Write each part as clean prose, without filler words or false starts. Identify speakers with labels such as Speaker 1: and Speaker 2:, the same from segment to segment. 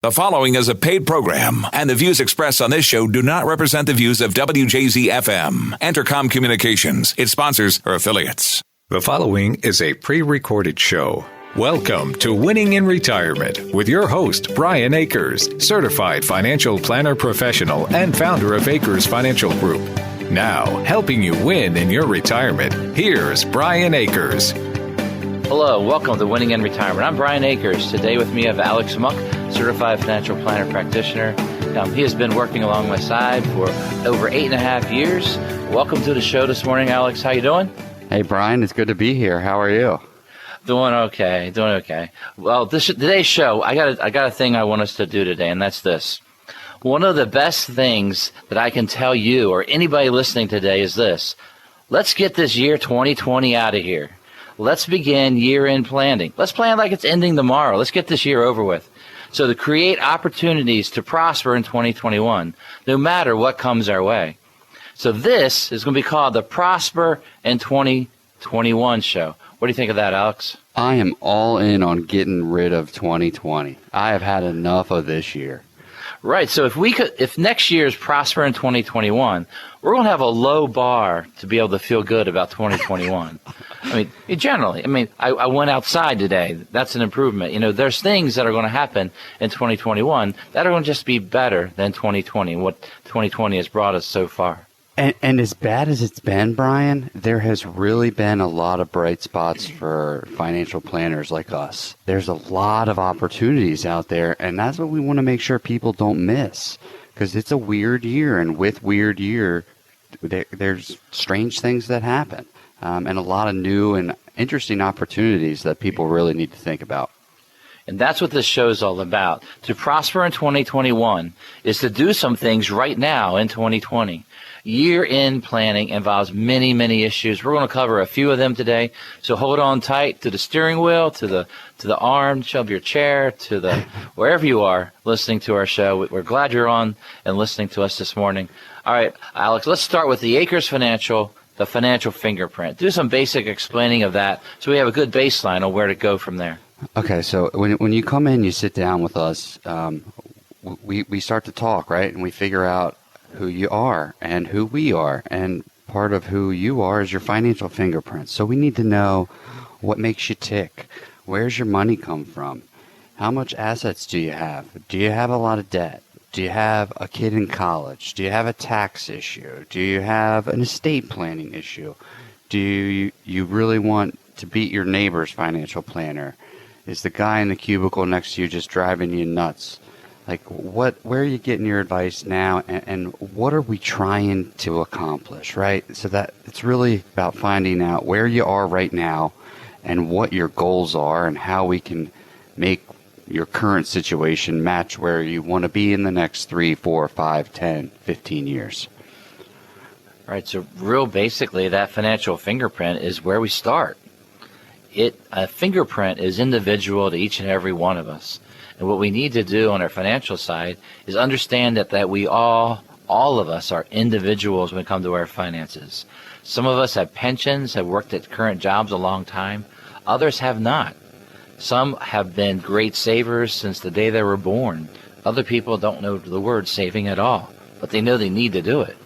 Speaker 1: The following is a paid program, and the views expressed on this show do not represent the views of WJZ-FM, Entercom Communications, its sponsors, or affiliates.
Speaker 2: The following is a pre-recorded show. Welcome to Winning in Retirement with your host, Brian Akers, certified financial planner professional and founder of Akers Financial Group. Now, helping you win in your retirement, here's Brian Akers.
Speaker 3: Hello, welcome to Winning in Retirement. I'm Brian Akers. Today with me I have Alex Muck, certified financial planner practitioner. He has been working along my side for over 8.5 years. Welcome to the show this morning, Alex. How you doing?
Speaker 4: Hey, Brian. It's good to be here. How are you?
Speaker 3: Doing okay. Well, today's show, I got a thing I want us to do today, and that's this. One of the best things that I can tell you or anybody listening today is this. Let's get this year 2020 out of here. Let's begin year-end planning. Let's plan like it's ending tomorrow. Let's get this year over with. So to create opportunities to prosper in 2021, no matter what comes our way. So this is going to be called the Prosper in 2021 show. What do you think of that, Alex?
Speaker 4: I am all in on getting rid of 2020. I have had enough of this year.
Speaker 3: Right. So if next year's Prosper in 2021, we're going to have a low bar to be able to feel good about 2021. I went outside today. That's an improvement. There's things that are going to happen in 2021 that are going to just be better than 2020, what 2020 has brought us so far.
Speaker 4: And as bad as it's been, Brian, there has really been a lot of bright spots for financial planners like us. There's a lot of opportunities out there, and that's what we want to make sure people don't miss, because it's a weird year, and with weird year, there's strange things that happen, and a lot of new and interesting opportunities that people really need to think about.
Speaker 3: And that's what this show is all about. To prosper in 2021 is to do some things right now in 2020. Year-end planning involves many, many issues. We're going to cover a few of them today. So hold on tight to the steering wheel, to the arm of your chair, to the wherever you are listening to our show. We're glad you're on and listening to us this morning. All right, Alex, let's start with the Akers Financial, the financial fingerprint. Do some basic explaining of that so we have a good baseline on where to go from there.
Speaker 4: Okay, so when you come in, you sit down with us, we start to talk, right? And we figure out who you are and who we are. And part of who you are is your financial fingerprint. So we need to know what makes you tick. Where's your money come from? How much assets do you have? Do you have a lot of debt? Do you have a kid in college? Do you have a tax issue? Do you have an estate planning issue? Do you really want to beat your neighbor's financial planner? Is the guy in the cubicle next to you just driving you nuts? Like, where are you getting your advice now, and what are we trying to accomplish, right? So that it's really about finding out where you are right now and what your goals are and how we can make your current situation match where you want to be in the next 3, 4, 5, 10, 15 years.
Speaker 3: All right, so real basically, that financial fingerprint is where we start. A fingerprint is individual to each and every one of us. And what we need to do on our financial side is understand that we all of us are individuals when it comes to our finances. Some of us have pensions, have worked at current jobs a long time. Others have not. Some have been great savers since the day they were born. Other people don't know the word saving at all, but they know they need to do it.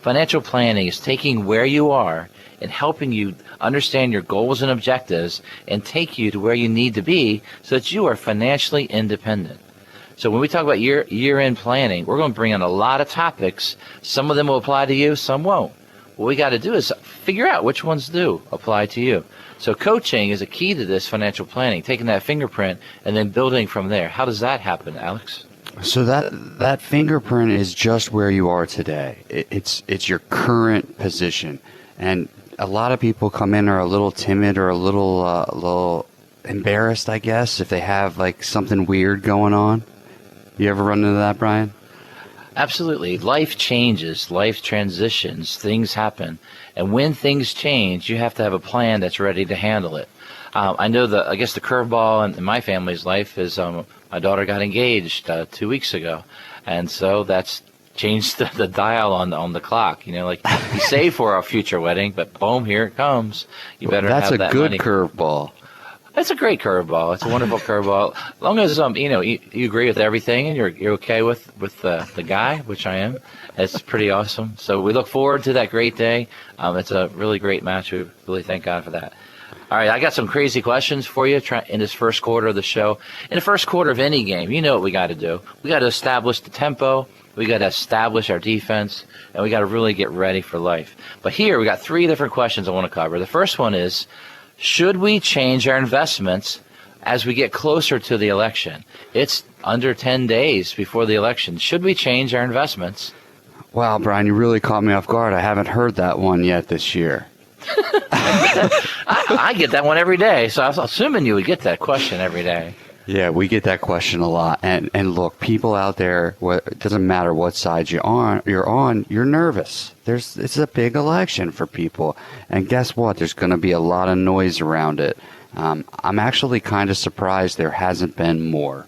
Speaker 3: Financial planning is taking where you are and helping you understand your goals and objectives and take you to where you need to be so that you are financially independent. So when we talk about year-end planning, we're going to bring in a lot of topics. Some of them will apply to you, some won't. What we got to do is figure out which ones do apply to you. So coaching is a key to this financial planning, taking that fingerprint and then building from there. How does that happen, Alex?
Speaker 4: So that fingerprint is just where you are today. It's your current position. And a lot of people come in are a little timid or a little embarrassed, I guess, if they have like something weird going on. You ever run into that, Brian?
Speaker 3: Absolutely. Life changes, life transitions, things happen. And when things change, you have to have a plan that's ready to handle it. I know the curveball in my family's life is my daughter got engaged 2 weeks ago. And so that's changed the dial on the clock. You save for a future wedding, but boom, here it comes. You better have that money.
Speaker 4: That's a good curveball.
Speaker 3: It's a great curveball. It's a wonderful curveball. As long as you agree with everything and you're okay with the guy, which I am, it's pretty awesome. So we look forward to that great day. It's a really great match. We really thank God for that. All right, I got some crazy questions for you in this first quarter of the show. In the first quarter of any game, you know what we got to do. We got to establish the tempo. We got to establish our defense, and we got to really get ready for life. But here we got 3 different questions I want to cover. The first one is, should we change our investments as we get closer to the election? It's under 10 days before the election. Should we change our investments?
Speaker 4: Wow, Brian, you really caught me off guard. I haven't heard that one yet this year.
Speaker 3: I get that one every day, so I was assuming you would get that question every day.
Speaker 4: Yeah, we get that question a lot. And look, people out there, it doesn't matter what side you're on, you're nervous. It's a big election for people. And guess what? There's going to be a lot of noise around it. I'm actually kind of surprised there hasn't been more.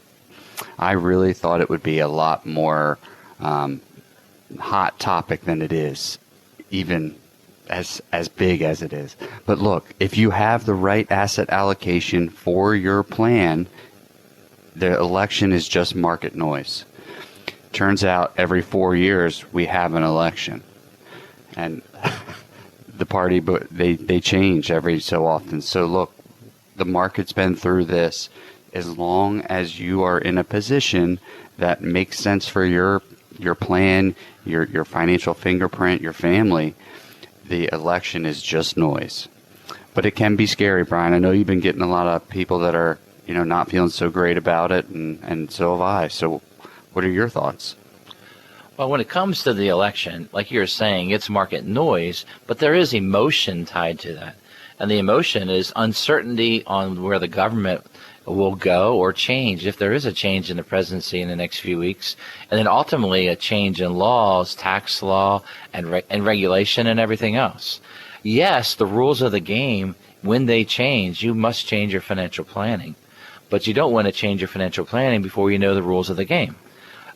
Speaker 4: I really thought it would be a lot more hot topic than it is, even as big as it is. But look, if you have the right asset allocation for your plan, the election is just market noise. Turns out every 4 years we have an election, and the party, but they change every so often. So look, the market's been through this. As long as you are in a position that makes sense for your plan, your financial fingerprint, your family, the election is just noise. But it can be scary, Brian. I know you've been getting a lot of people that are, not feeling so great about it, and so have I. So what are your thoughts?
Speaker 3: Well, when it comes to the election, like you're saying, it's market noise, but there is emotion tied to that. And the emotion is uncertainty on where the government will go or change, if there is a change in the presidency in the next few weeks, and then ultimately a change in laws, tax law, and regulation and everything else. Yes, the rules of the game, when they change, you must change your financial planning. But you don't want to change your financial planning before you know the rules of the game.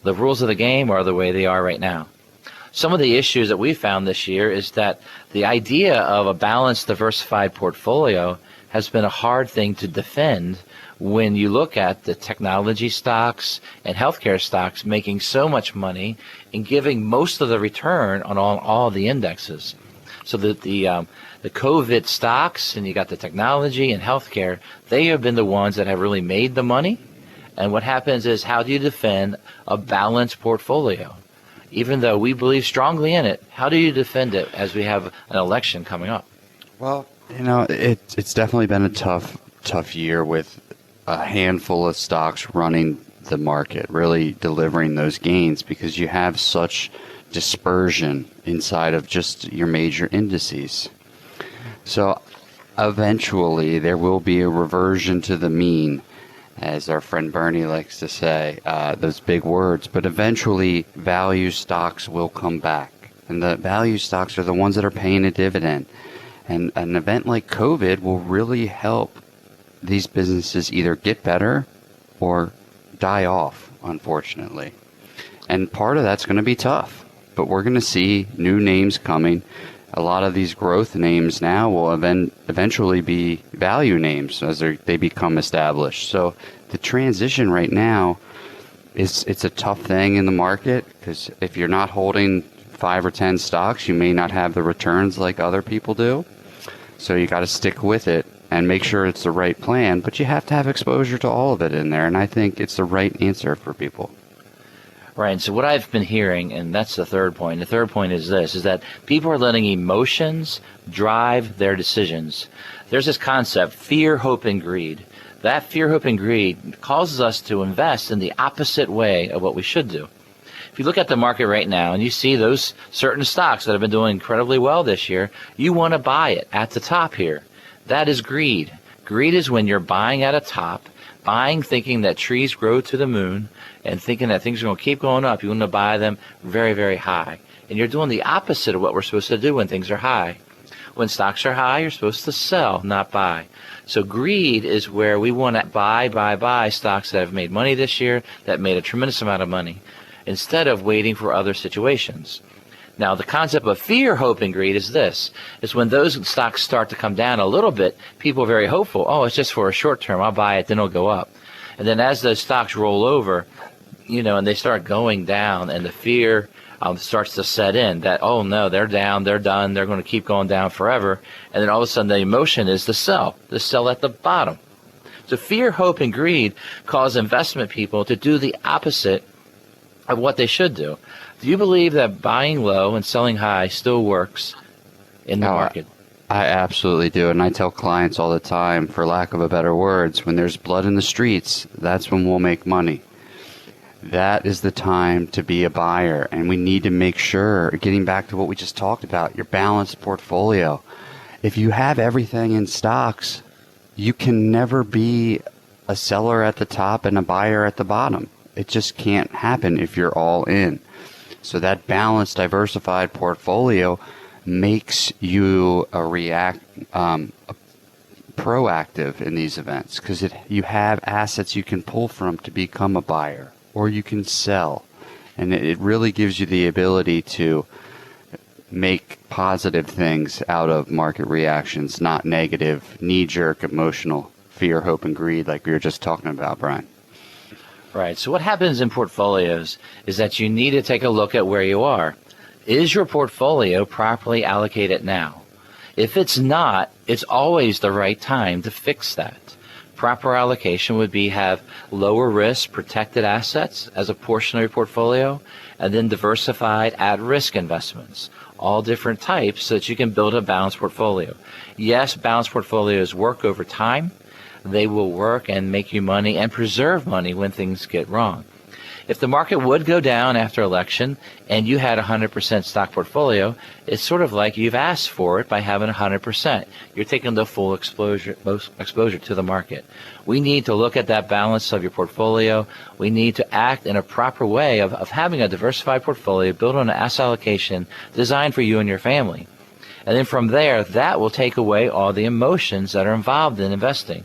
Speaker 3: The rules of the game are the way they are right now. Some of the issues that we found this year is that the idea of a balanced, diversified portfolio has been a hard thing to defend when you look at the technology stocks and healthcare stocks making so much money and giving most of the return on all the indexes. So that the COVID stocks, and you got the technology and healthcare, they have been the ones that have really made the money. And what happens is, how do you defend a balanced portfolio? Even though we believe strongly in it, how do you defend it as we have an election coming up?
Speaker 4: Well, it's definitely been a tough year with a handful of stocks running the market, really delivering those gains, because you have such dispersion inside of just your major indices. So eventually there will be a reversion to the mean, as our friend Bernie likes to say, those big words. But eventually value stocks will come back. And the value stocks are the ones that are paying a dividend. And an event like COVID will really help these businesses either get better or die off, unfortunately. And part of that's going to be tough. But we're going to see new names coming. A lot of these growth names now will eventually be value names as they become established. So the transition right now it's a tough thing in the market, because if you're not holding 5 or 10 stocks, you may not have the returns like other people do. So you got to stick with it and make sure it's the right plan. But you have to have exposure to all of it in there. And I think it's the right answer for people.
Speaker 3: Right. So what I've been hearing, and that's the third point. The third point is this, is that people are letting emotions drive their decisions. There's this concept, fear, hope, and greed. That fear, hope, and greed causes us to invest in the opposite way of what we should do. If you look at the market right now and you see those certain stocks that have been doing incredibly well this year, you want to buy it at the top here. That is greed. Greed is when you're buying at a top, buying thinking that trees grow to the moon, and thinking that things are going to keep going up. You want to buy them very, very high. And you're doing the opposite of what we're supposed to do when things are high. When stocks are high, you're supposed to sell, not buy. So greed is where we want to buy stocks that have made money this year, that made a tremendous amount of money, instead of waiting for other situations. Now, the concept of fear, hope, and greed is this. Is when those stocks start to come down a little bit, people are very hopeful. Oh, it's just for a short term. I'll buy it, then it'll go up. And then as those stocks roll over, and they start going down, and the fear starts to set in that, oh, no, they're down, they're done, they're going to keep going down forever. And then all of a sudden the emotion is to sell at the bottom. So fear, hope, and greed cause investment people to do the opposite of what they should do. Do you believe that buying low and selling high still works in the market?
Speaker 4: I absolutely do. And I tell clients all the time, for lack of a better words, when there's blood in the streets, that's when we'll make money. That is the time to be a buyer. And we need to make sure, getting back to what we just talked about, your balanced portfolio. If you have everything in stocks, you can never be a seller at the top and a buyer at the bottom. It just can't happen if you're all in. So that balanced, diversified portfolio makes you proactive in these events, because you have assets you can pull from to become a buyer, or you can sell. And it really gives you the ability to make positive things out of market reactions, not negative, knee-jerk, emotional fear, hope, and greed like we were just talking about, Brian.
Speaker 3: Right. So what happens in portfolios is that you need to take a look at where you are. Is your portfolio properly allocated now? If it's not, it's always the right time to fix that. Proper allocation would be have lower risk protected assets as a portion of your portfolio, and then diversified at-risk investments, all different types, so that you can build a balanced portfolio. Yes, balanced portfolios work over time. They will work and make you money and preserve money when things get wrong. If the market would go down after election and you had a 100% stock portfolio, it's sort of like you've asked for it by having 100%. You're taking the full exposure to the market. We need to look at that balance of your portfolio. We need to act in a proper way of having a diversified portfolio built on an asset allocation designed for you and your family. And then from there, that will take away all the emotions that are involved in investing.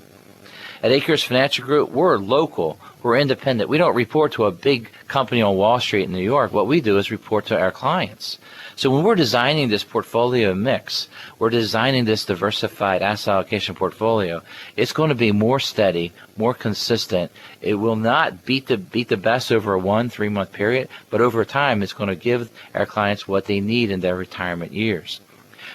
Speaker 3: At Acres Financial Group, we're local. We're independent. We don't report to a big company on Wall Street in New York. What we do is report to our clients. So when we're designing this portfolio mix, we're designing this diversified asset allocation portfolio, it's going to be more steady, more consistent. It will not beat the best over a 1-3 month period, but over time it's going to give our clients what they need in their retirement years.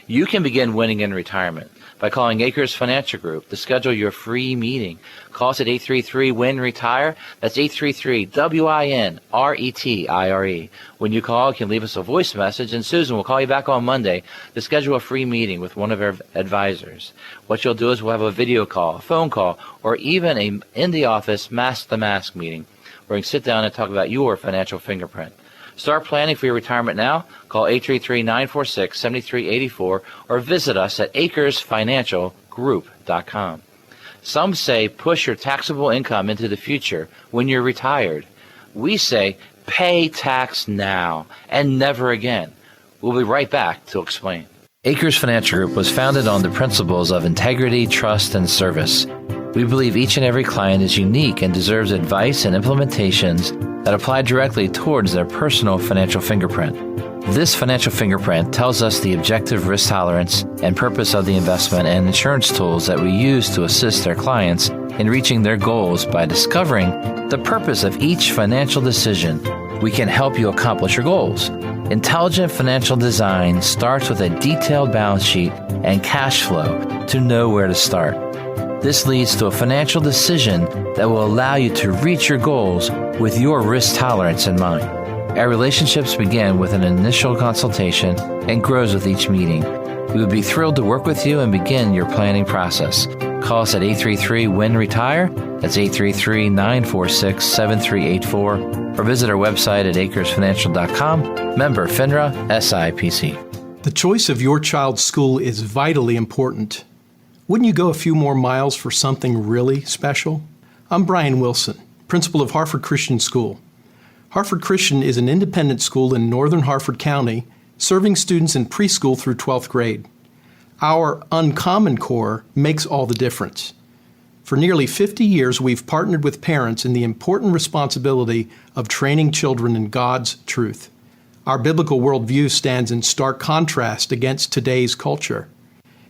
Speaker 3: You can begin winning in retirement by calling Acres Financial Group to schedule your free meeting. Call us at 833-WIN-RETIRE. That's 833-WIN-RETIRE. When you call, you can leave us a voice message, and Susan will call you back on Monday to schedule a free meeting with one of our advisors. What you'll do is we'll have a video call, a phone call, or even a in-the-office mask-to-mask meeting where you can sit down and talk about your financial fingerprint. Start planning for your retirement now. Call 833-946-7384 or visit us at acresfinancialgroup.com. Some say push your taxable income into the future when you're retired. We say pay tax now and never again. We'll be right back to explain. Acres Financial Group was founded on the principles of integrity, trust, and service. We believe each and every client is unique and deserves advice and implementations that apply directly towards their personal financial fingerprint. This financial fingerprint tells us the objective risk tolerance and purpose of the investment and insurance tools that we use to assist our clients in reaching their goals. By discovering the purpose of each financial decision, we can help you accomplish your goals. Intelligent financial design starts with a detailed balance sheet and cash flow to know where to start. This leads to a financial decision that will allow you to reach your goals with your risk tolerance in mind. Our relationships begin with an initial consultation and grows with each meeting. We would be thrilled to work with you and begin your planning process. Call us at 833-WIN-RETIRE. That's 833-946-7384. Or visit our website at acresfinancial.com. Member FINRA SIPC.
Speaker 5: The choice of your child's school is vitally important. Wouldn't you go a few more miles for something really special? I'm Brian Wilson, principal of Harford Christian School. Harford Christian is an independent school in northern Harford County, serving students in preschool through 12th grade. Our Uncommon Core makes all the difference. For nearly 50 years, we've partnered with parents in the important responsibility of training children in God's truth. Our biblical worldview stands in stark contrast against today's culture.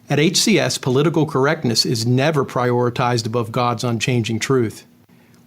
Speaker 5: At HCS, political correctness is never prioritized above God's unchanging truth.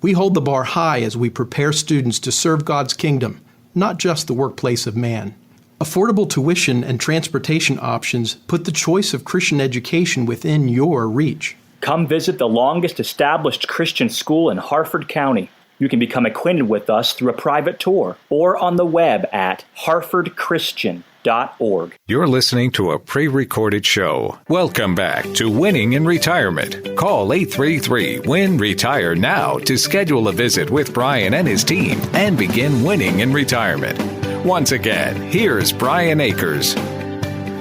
Speaker 5: We hold the bar high as we prepare students to serve God's kingdom, not just the workplace of man. Affordable tuition and transportation options put the choice of Christian education within your reach.
Speaker 6: Come visit the longest established Christian school in Harford County. You can become acquainted with us through a private tour or on the web at harfordchristian.org.
Speaker 2: You're listening to a pre-recorded show. Welcome back to Winning in Retirement. Call 833-WIN-RETIRE now to schedule a visit with Brian and his team and begin winning in retirement. Once again, here's Brian Akers.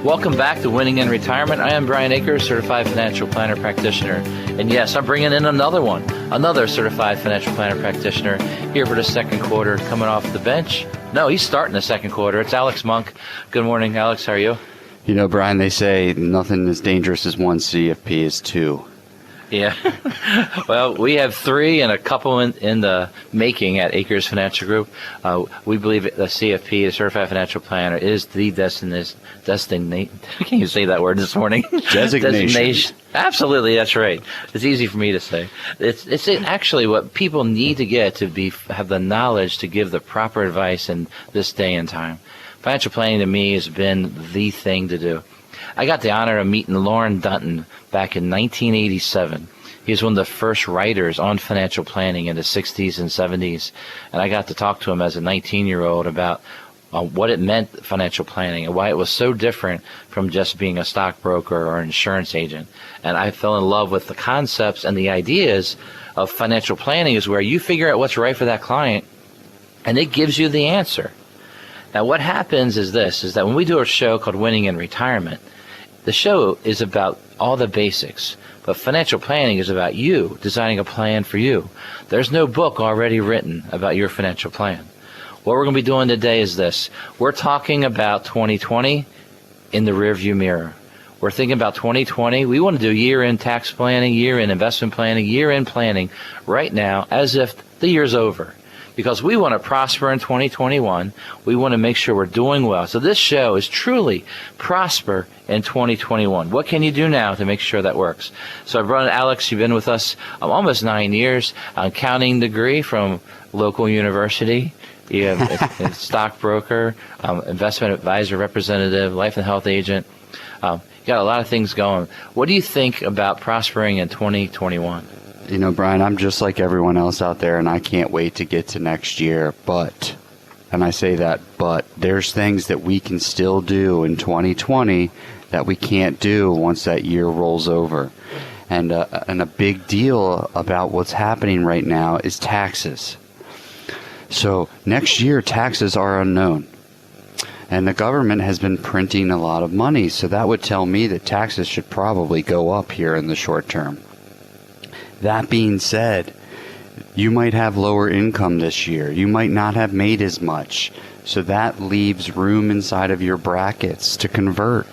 Speaker 3: Welcome back to Winning in Retirement. I am Brian Akers, Certified Financial Planner Practitioner. And yes, I'm bringing in another Certified Financial Planner Practitioner here for the second quarter, coming off the bench. No, he's starting the second quarter. It's Alex Monk. Good morning, Alex. How are you?
Speaker 4: You know, Brian, they say nothing as dangerous as one CFP is two.
Speaker 3: Yeah. Well, we have three and a couple in the making at Akers Financial Group. We believe the CFP, the Certified Financial Planner, is the designation. I can't even say that word this morning. Designation. Absolutely, that's right. It's easy for me to say. It's actually what people need to get to have the knowledge to give the proper advice in this day and time. Financial planning to me has been the thing to do. I got the honor of meeting Lauren Dunton back in 1987. He was one of the first writers on financial planning in the 60s and 70s, and I got to talk to him as a 19-year-old about what it meant, financial planning, and why it was so different from just being a stockbroker or an insurance agent. And I fell in love with the concepts and the ideas of financial planning, is where you figure out what's right for that client, and it gives you the answer. Now, what happens is that when we do a show called Winning in Retirement, the show is about all the basics, but financial planning is about you designing a plan for you. There's no book already written about your financial plan. What we're going to be doing today is this. We're talking about 2020 in the rearview mirror. We're thinking about 2020. We want to do year-end tax planning, year-end investment planning, year-end planning right now as if the year's over. Because we want to prosper in 2021. We want to make sure we're doing well. So this show is truly prosper in 2021. What can you do now to make sure that works? So I've run Alex, you've been with us almost 9 years, accounting degree from local university. You have a stockbroker, investment advisor, representative, life and health agent. You got a lot of things going. What do you think about prospering in 2021?
Speaker 4: You know, Brian, I'm just like everyone else out there, and I can't wait to get to next year. But, and I say that, but there's things that we can still do in 2020 that we can't do once that year rolls over. And a big deal about what's happening right now is taxes. So next year, taxes are unknown. And the government has been printing a lot of money, so that would tell me that taxes should probably go up here in the short term. That being said, you might have lower income this year. You might not have made as much. So that leaves room inside of your brackets to convert,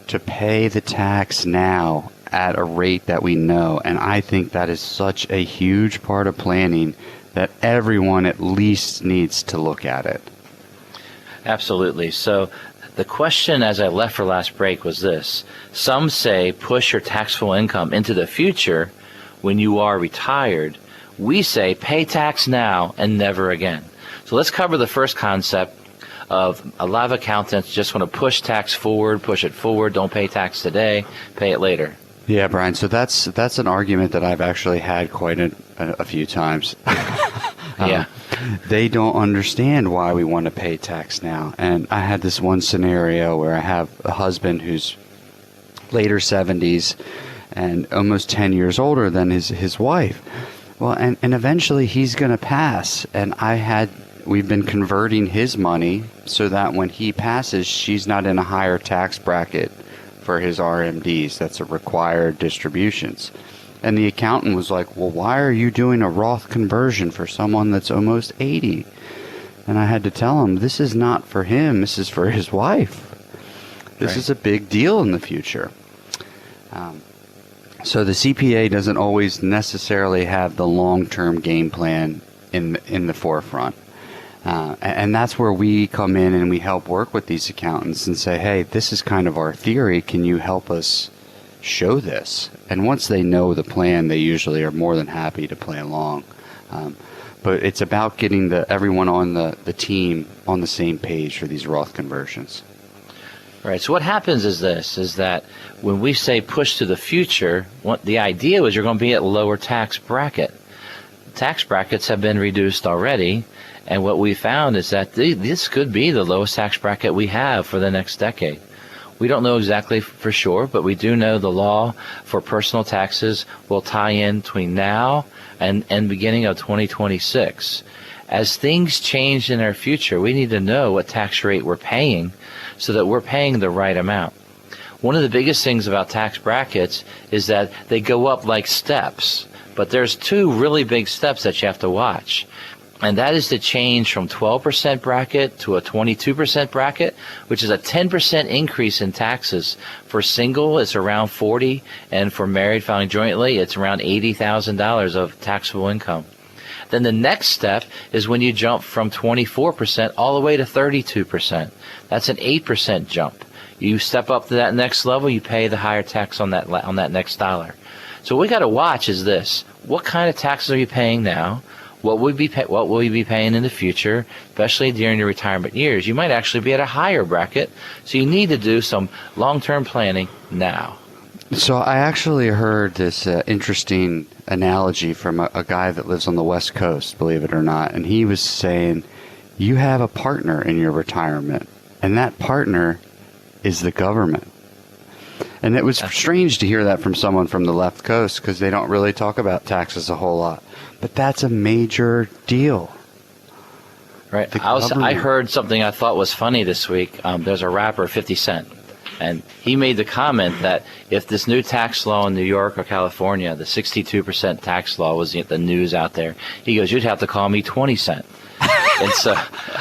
Speaker 4: to pay the tax now at a rate that we know. And I think that is such a huge part of planning that everyone at least needs to look at it.
Speaker 3: Absolutely. So the question as I left for last break was this. Some say push your taxable income into the future when you are retired. We say pay tax now and never again. So let's cover the first concept of a lot of accountants just want to push tax forward, push it forward, don't pay tax today, pay it later.
Speaker 4: Yeah, Brian, so that's an argument that I've actually had quite a few times.
Speaker 3: Yeah.
Speaker 4: They don't understand why we want to pay tax now. And I had this one scenario where I have a husband who's later 70s, and almost 10 years older than his wife. Well, and eventually he's going to pass. And we've been converting his money so that when he passes, she's not in a higher tax bracket for his RMDs. That's a required distributions. And the accountant was like, well, why are you doing a Roth conversion for someone that's almost 80? And I had to tell him, this is not for him. This is for his wife. This is a big deal in the future. So the CPA doesn't always necessarily have the long-term game plan in the forefront. And that's where we come in and we help work with these accountants and say, hey, this is kind of our theory. Can you help us show this? And once they know the plan, they usually are more than happy to play along. But it's about getting everyone on the team on the same page for these Roth conversions.
Speaker 3: Right. So what happens is that when we say push to the future, the idea was you're going to be at a lower tax bracket. Tax brackets have been reduced already, and what we found is that this could be the lowest tax bracket we have for the next decade. We don't know exactly for sure, but we do know the law for personal taxes will tie in between now and beginning of 2026. As things change in our future, we need to know what tax rate we're paying so that we're paying the right amount. One of the biggest things about tax brackets is that they go up like steps, but there's two really big steps that you have to watch. And that is the change from 12% bracket to a 22% bracket, which is a 10% increase in taxes. For single, it's around $40,000, and for married filing jointly, it's around $80,000 of taxable income. Then the next step is when you jump from 24% all the way to 32%. That's an 8% jump. You step up to that next level, you pay the higher tax on that next dollar. So what we got to watch is this: what kind of taxes are you paying now? What will you be paying in the future, especially during your retirement years? You might actually be at a higher bracket, so you need to do some long-term planning now.
Speaker 4: So I actually heard this interesting analogy from a guy that lives on the West Coast, believe it or not, and he was saying, you have a partner in your retirement, and that partner is the government. And it was strange to hear that from someone from the left coast because they don't really talk about taxes a whole lot. But that's a major deal.
Speaker 3: Right. I heard something I thought was funny this week. There's a rapper, 50 Cent, and he made the comment that if this new tax law in New York or California, the 62% tax law was the news out there, he goes, you'd have to call me 20 Cent. And so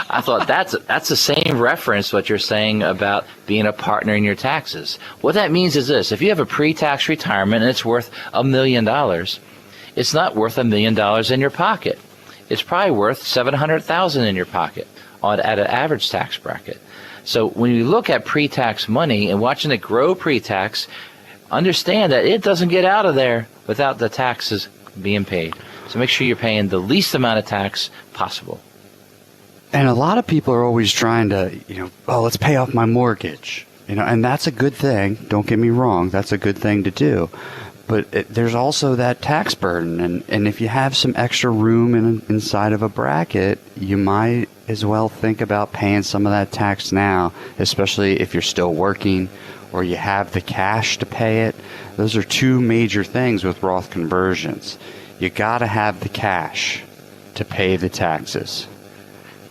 Speaker 3: I thought that's the same reference what you're saying about being a partner in your taxes. What that means is this: if you have a pre-tax retirement and it's worth $1 million, it's not worth $1 million in your pocket. It's probably worth $700,000 in your pocket at an average tax bracket. So when you look at pre-tax money and watching it grow pre-tax, understand that it doesn't get out of there without the taxes being paid. So make sure you're paying the least amount of tax possible.
Speaker 4: And a lot of people are always trying to, let's pay off my mortgage. And that's a good thing. Don't get me wrong. That's a good thing to do. But there's also that tax burden. And if you have some extra room inside of a bracket, you might as well think about paying some of that tax now, especially if you're still working or you have the cash to pay it. Those are two major things with Roth conversions. You got to have the cash to pay the taxes.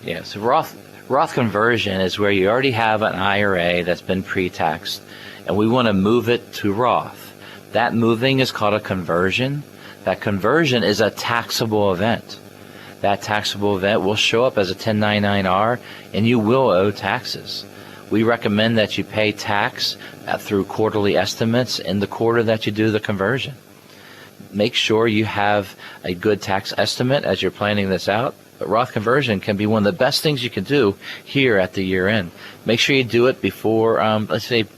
Speaker 3: Yeah, so Roth conversion is where you already have an IRA that's been pre-taxed, and we want to move it to Roth. That moving is called a conversion. That conversion is a taxable event. That taxable event will show up as a 1099-R, and you will owe taxes. We recommend that you pay tax through quarterly estimates in the quarter that you do the conversion. Make sure you have a good tax estimate as you're planning this out. But Roth conversion can be one of the best things you can do here at the year end. Make sure you do it before,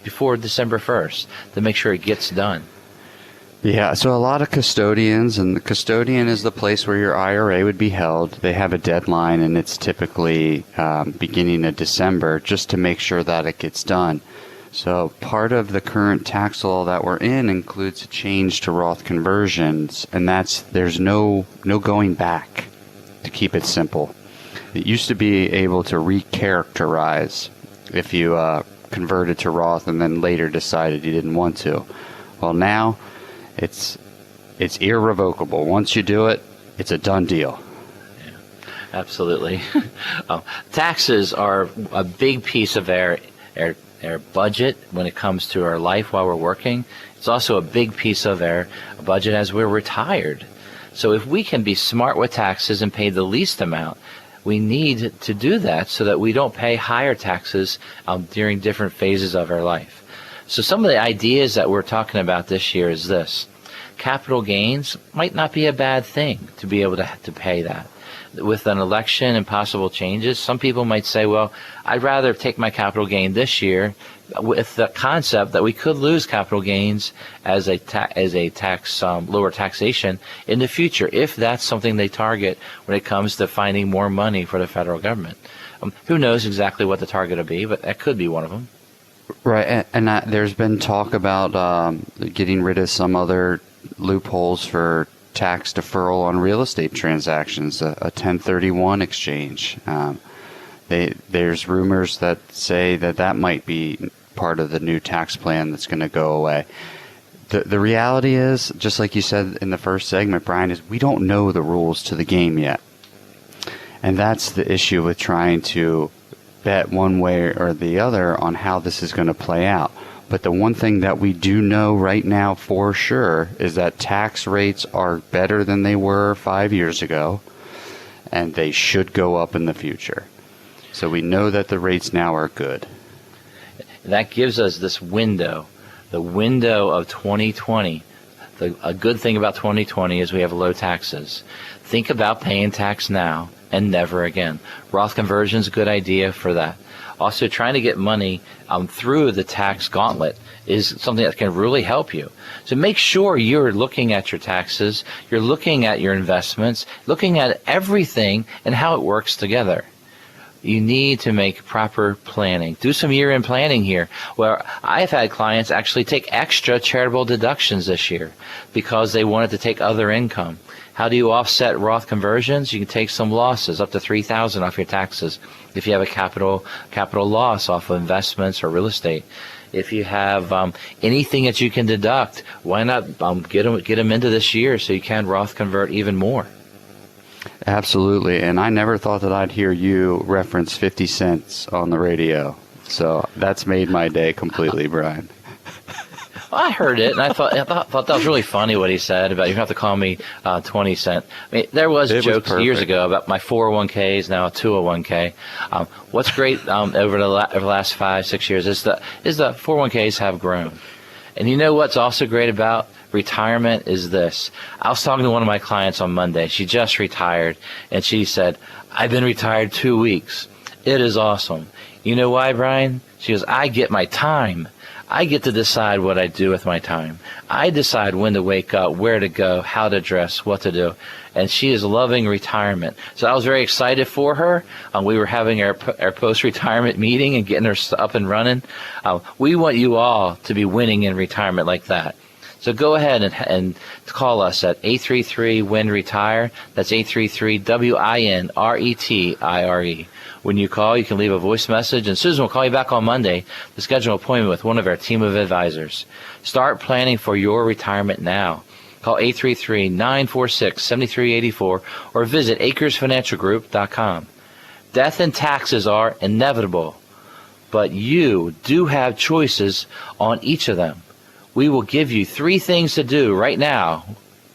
Speaker 3: before December 1st to make sure it gets done.
Speaker 4: Yeah, so a lot of custodians, and the custodian is the place where your IRA would be held. They have a deadline, and it's typically beginning of December, just to make sure that it gets done. So part of the current tax law that we're in includes a change to Roth conversions, and there's no going back, to keep it simple. It used to be able to recharacterize if you converted to Roth and then later decided you didn't want to. Well, now it's irrevocable. Once you do it, it's a done deal.
Speaker 3: Yeah, absolutely. Taxes are a big piece of our budget when it comes to our life while we're working. It's also a big piece of our budget as we're retired. So if we can be smart with taxes and pay the least amount, we need to do that so that we don't pay higher taxes during different phases of our life. So some of the ideas that we're talking about this year is this. Capital gains might not be a bad thing to be able to pay that. with an election and possible changes, some people might say, well, I'd rather take my capital gain this year, with the concept that we could lose capital gains as a tax lower taxation in the future, if that's something they target when it comes to finding more money for the federal government. Who knows exactly what the target will be, but that could be one of them.
Speaker 4: Right, and there's been talk about getting rid of some other loopholes for tax deferral on real estate transactions, a 1031 exchange. There's rumors that say that might be part of the new tax plan that's going to go away. The reality is, just like you said in the first segment, Brian, is we don't know the rules to the game yet. And that's the issue with trying to bet one way or the other on how this is going to play out. But the one thing that we do know right now for sure is that tax rates are better than they were 5 years ago, and they should go up in the future. So we know that the rates now are good.
Speaker 3: That gives us this window, the window of 2020. A good thing about 2020 is we have low taxes. Think about paying tax now and never again. Roth conversion is a good idea for that. Also, trying to get money through the tax gauntlet is something that can really help you. So make sure you're looking at your taxes, you're looking at your investments, looking at everything and how it works together. You need to make proper planning. Do some year-end planning here. Where I've had clients actually take extra charitable deductions this year because they wanted to take other income. How do you offset Roth conversions? You can take some losses, up to $3,000 off your taxes if you have a capital loss off of investments or real estate. If you have anything that you can deduct, why not get them into this year so you can Roth convert even more?
Speaker 4: Absolutely, and I never thought that I'd hear you reference 50 cents on the radio. So that's made my day completely, Brian.
Speaker 3: I heard it, and I thought that was really funny what he said about you don't have to call me 20 cent. I mean, there was jokes years ago about my 401ks, now a 201k. What's great over the last 5-6 years is the 401ks have grown. And you know what's also great about retirement is this. I was talking to one of my clients on Monday. She just retired, and she said, I've been retired 2 weeks. It is awesome. You know why, Brian? She goes, I get my time. I get to decide what I do with my time. I decide when to wake up, where to go, how to dress, what to do. And she is loving retirement. So I was very excited for her. We were having our post-retirement meeting and getting her up and running. We want you all to be winning in retirement like that. So go ahead and call us at 833-WIN-RETIRE. That's 833-WINRETIRE. When you call, you can leave a voice message, and Susan will call you back on Monday to schedule an appointment with one of our team of advisors. Start planning for your retirement now. Call 833-946-7384 or visit acresfinancialgroup.com. Death and taxes are inevitable, but you do have choices on each of them. We will give you 3 things to do right now,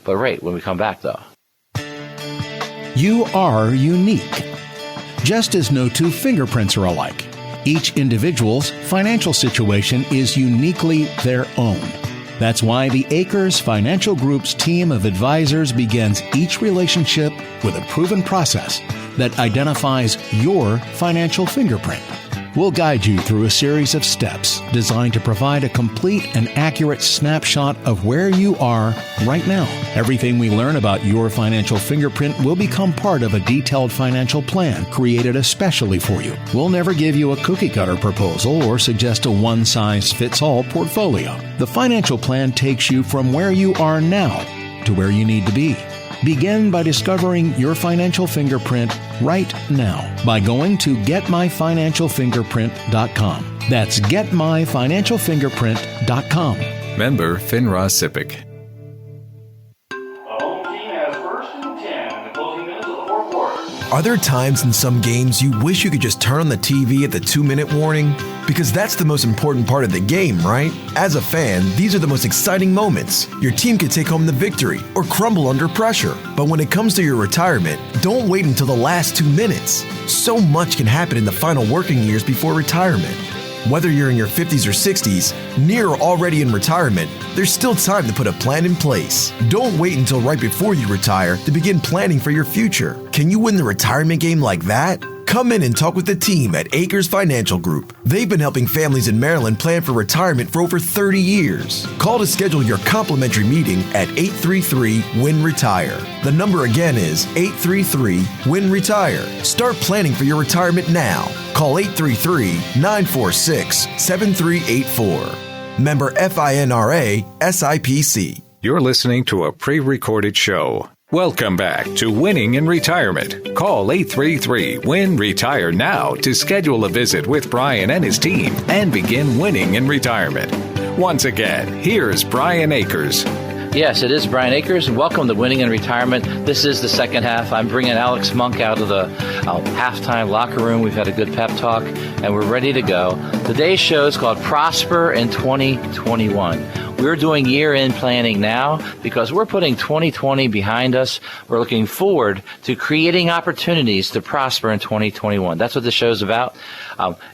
Speaker 3: but right when we come back, though.
Speaker 7: You are unique. Just as no 2 fingerprints are alike, each individual's financial situation is uniquely their own. That's why the Acres Financial Group's team of advisors begins each relationship with a proven process that identifies your financial fingerprint. We'll guide you through a series of steps designed to provide a complete and accurate snapshot of where you are right now. Everything we learn about your financial fingerprint will become part of a detailed financial plan created especially for you. We'll never give you a cookie-cutter proposal or suggest a one-size-fits-all portfolio. The financial plan takes you from where you are now to where you need to be. Begin by discovering your financial fingerprint right now by going to getmyfinancialfingerprint.com. That's getmyfinancialfingerprint.com.
Speaker 2: Member FINRA SIPC.
Speaker 8: Are there times in some games you wish you could just turn on the TV at the 2-minute warning? Because that's the most important part of the game, right? As a fan, these are the most exciting moments. Your team could take home the victory or crumble under pressure. But when it comes to your retirement, don't wait until the last 2 minutes. So much can happen in the final working years before retirement. Whether you're in your 50s or 60s, near or already in retirement, there's still time to put a plan in place. Don't wait until right before you retire to begin planning for your future. Can you win the retirement game like that? Come in and talk with the team at Acres Financial Group. They've been helping families in Maryland plan for retirement for over 30 years. Call to schedule your complimentary meeting at 833-WIN-RETIRE. The number again is 833-WIN-RETIRE. Start planning for your retirement now. Call 833-946-7384. Member FINRA SIPC.
Speaker 2: You're listening to a pre-recorded show. Welcome back to Winning in Retirement. Call 833-WIN-RETIRE now to schedule a visit with Brian and his team and begin winning in retirement. Once again, here's Brian Akers.
Speaker 3: Yes, it is Brian Akers, and welcome to Winning in Retirement. This is the second half. I'm bringing Alex Monk out of the halftime locker room. We've had a good pep talk, and we're ready to go. Today's show is called Prosper in 2021. We're doing year-end planning now because we're putting 2020 behind us. We're looking forward to creating opportunities to prosper in 2021. That's what the show's about.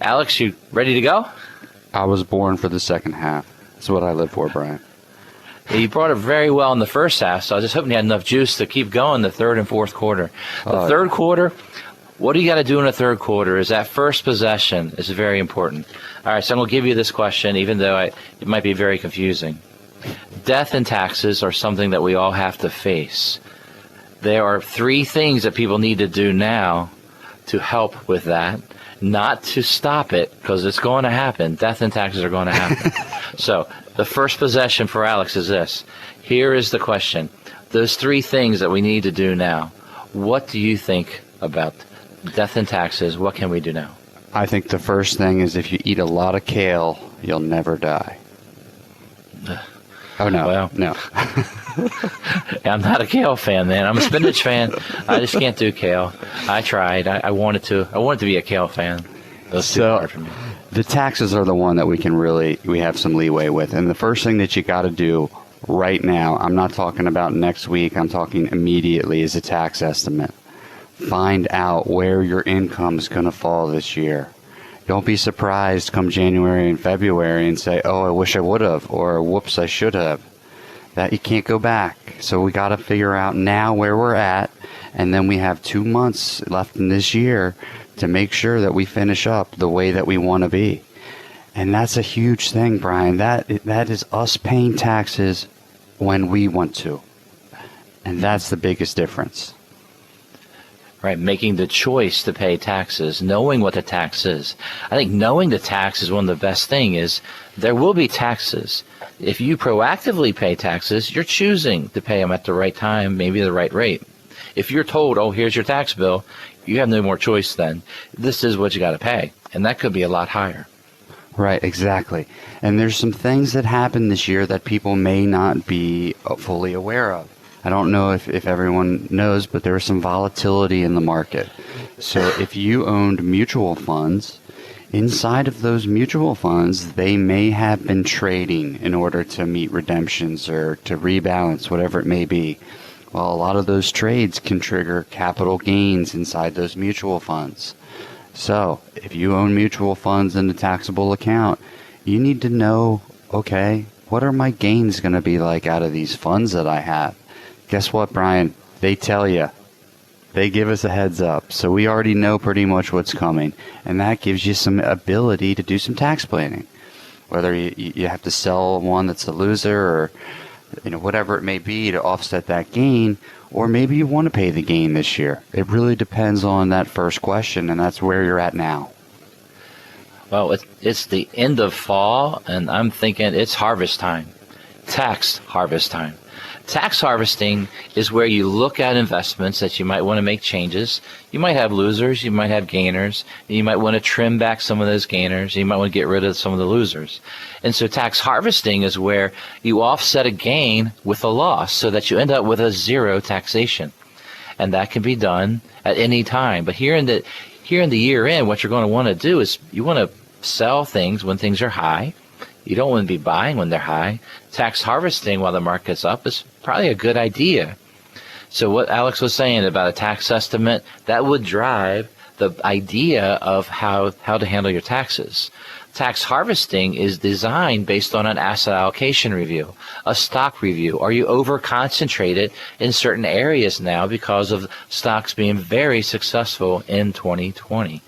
Speaker 3: Alex, you ready to go?
Speaker 4: I was born for the second half. That's what I live for, Brian.
Speaker 3: You brought it very well in the first half, so I was just hoping you had enough juice to keep going the third and fourth quarter. The third quarter, what do you got to do in the third quarter is that first possession is very important. All right, so I'm going to give you this question, even though it might be very confusing. Death and taxes are something that we all have to face. There are three things that people need to do now to help with that, not to stop it, because it's going to happen. Death and taxes are going to happen. So the first possession for Alex is this. Here is the question. Those three things that we need to do now, what do you think about death and taxes? What can we do now?
Speaker 4: I think the first thing is if you eat a lot of kale, you'll never die. Oh, no.
Speaker 3: Well,
Speaker 4: no.
Speaker 3: I'm not a kale fan, man. I'm a spinach fan. I just can't do kale. I tried. I wanted to be a kale fan. That's too hard for me.
Speaker 4: The taxes are the one that we have some leeway with. And the first thing that you got to do right now, I'm not talking about next week, I'm talking immediately, is a tax estimate. Find out where your income is going to fall this year. Don't be surprised come January and February and say, oh, I wish I would have, or whoops, I should have. That you can't go back. So we got to figure out now where we're at, and then we have 2 months left in this year to make sure that we finish up the way that we want to be. And that's a huge thing, Brian. That is us paying taxes when we want to. And that's the biggest difference.
Speaker 3: Right, making the choice to pay taxes, knowing what the tax is. I think knowing the tax is one of the best things is there will be taxes. If you proactively pay taxes, you're choosing to pay them at the right time, maybe the right rate. If you're told, oh, here's your tax bill, you have no more choice then. This is what you got to pay, and that could be a lot higher.
Speaker 4: Right, exactly. And there's some things that happened this year that people may not be fully aware of. I don't know if everyone knows, but there was some volatility in the market. So if you owned mutual funds, inside of those mutual funds, they may have been trading in order to meet redemptions or to rebalance, whatever it may be. Well, a lot of those trades can trigger capital gains inside those mutual funds. So if you own mutual funds in a taxable account, you need to know, okay, what are my gains going to be like out of these funds that I have? Guess what, Brian? They tell you. They give us a heads up. So we already know pretty much what's coming. And that gives you some ability to do some tax planning. Whether you have to sell one that's a loser or whatever it may be to offset that gain, or maybe you want to pay the gain this year. It really depends on that first question, and that's where you're at now.
Speaker 3: Well, it's the end of fall, and I'm thinking it's harvest time. Tax harvest time. Tax harvesting is where you look at investments that you might want to make changes. You might have losers, you might have gainers, and you might want to trim back some of those gainers, you might want to get rid of some of the losers. And so tax harvesting is where you offset a gain with a loss so that you end up with a zero taxation. And that can be done at any time. But here in the year end, what you're going to want to do is you want to sell things when things are high. You don't want to be buying when they're high. Tax harvesting while the market's up is probably a good idea. So what Alex was saying about a tax estimate, that would drive the idea of how to handle your taxes. Tax harvesting is designed based on an asset allocation review, a stock review. Are you over-concentrated in certain areas now because of stocks being very successful in 2020?